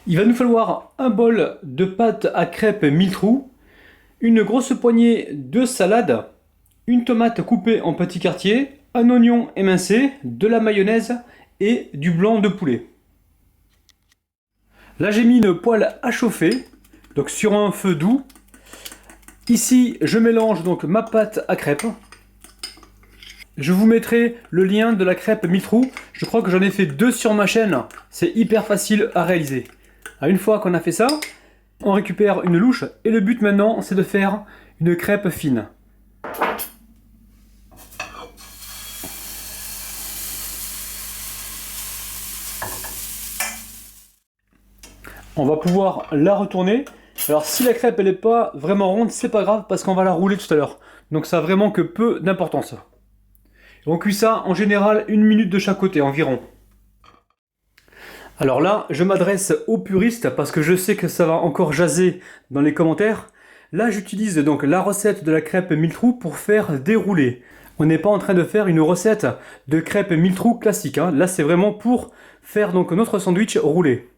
Il va nous falloir un bol de pâte à crêpes 1000 trous, une grosse poignée de salade, une tomate coupée en petits quartiers, un oignon émincé, de la mayonnaise et du blanc de poulet. Là j'ai mis une poêle à chauffer, donc sur un feu doux. Ici je mélange donc ma pâte à crêpes. Je vous mettrai le lien de la crêpe 1000 trous. Je crois que j'en ai fait 2 sur ma chaîne. C'est hyper facile à réaliser. Une fois qu'on a fait ça, on récupère une louche. Et le but maintenant, c'est de faire une crêpe fine. On va pouvoir la retourner. Alors si la crêpe elle n'est pas vraiment ronde, c'est pas grave parce qu'on va la rouler tout à l'heure. Donc ça a vraiment que peu d'importance. On cuit ça en général 1 minute de chaque côté environ. Alors là, je m'adresse aux puristes parce que je sais que ça va encore jaser dans les commentaires. Là, j'utilise donc la recette de la crêpe 1000 trous pour faire des roulés. On n'est pas en train de faire une recette de crêpe 1000 trous classique. Là, c'est vraiment pour faire donc notre sandwich roulé.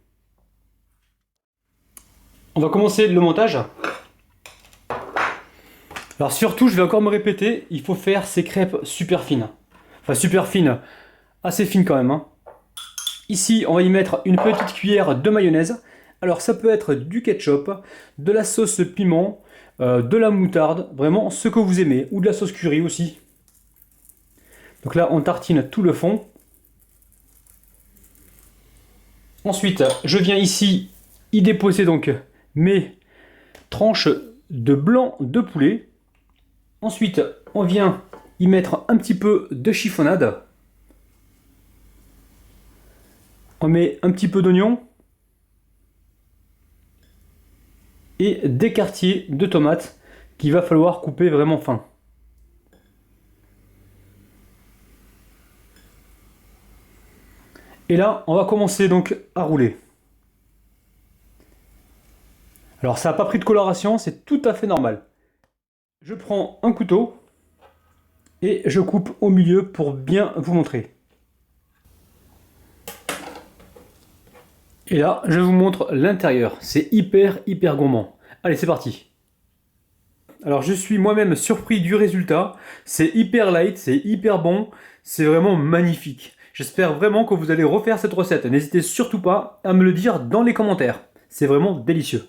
On va commencer le montage. Alors surtout, je vais encore me répéter, il faut faire ces crêpes super fines. Enfin super fines, assez fines quand même. Ici, on va y mettre une petite cuillère de mayonnaise. Alors ça peut être du ketchup, de la sauce piment, de la moutarde, vraiment ce que vous aimez, ou de la sauce curry aussi. Donc là, on tartine tout le fond. Ensuite, je viens ici y déposer donc mes tranches de blanc de poulet. Ensuite, on vient y mettre un petit peu de chiffonnade. On met un petit peu d'oignon et des quartiers de tomates qu'il va falloir couper vraiment fin. Et là, on va commencer donc à rouler. Alors ça n'a pas pris de coloration, c'est tout à fait normal. Je prends un couteau et je coupe au milieu pour bien vous montrer. Et là, je vous montre l'intérieur. C'est hyper gourmand. Allez, c'est parti. Alors, je suis moi-même surpris du résultat. C'est hyper light, c'est hyper bon. C'est vraiment magnifique. J'espère vraiment que vous allez refaire cette recette. N'hésitez surtout pas à me le dire dans les commentaires. C'est vraiment délicieux.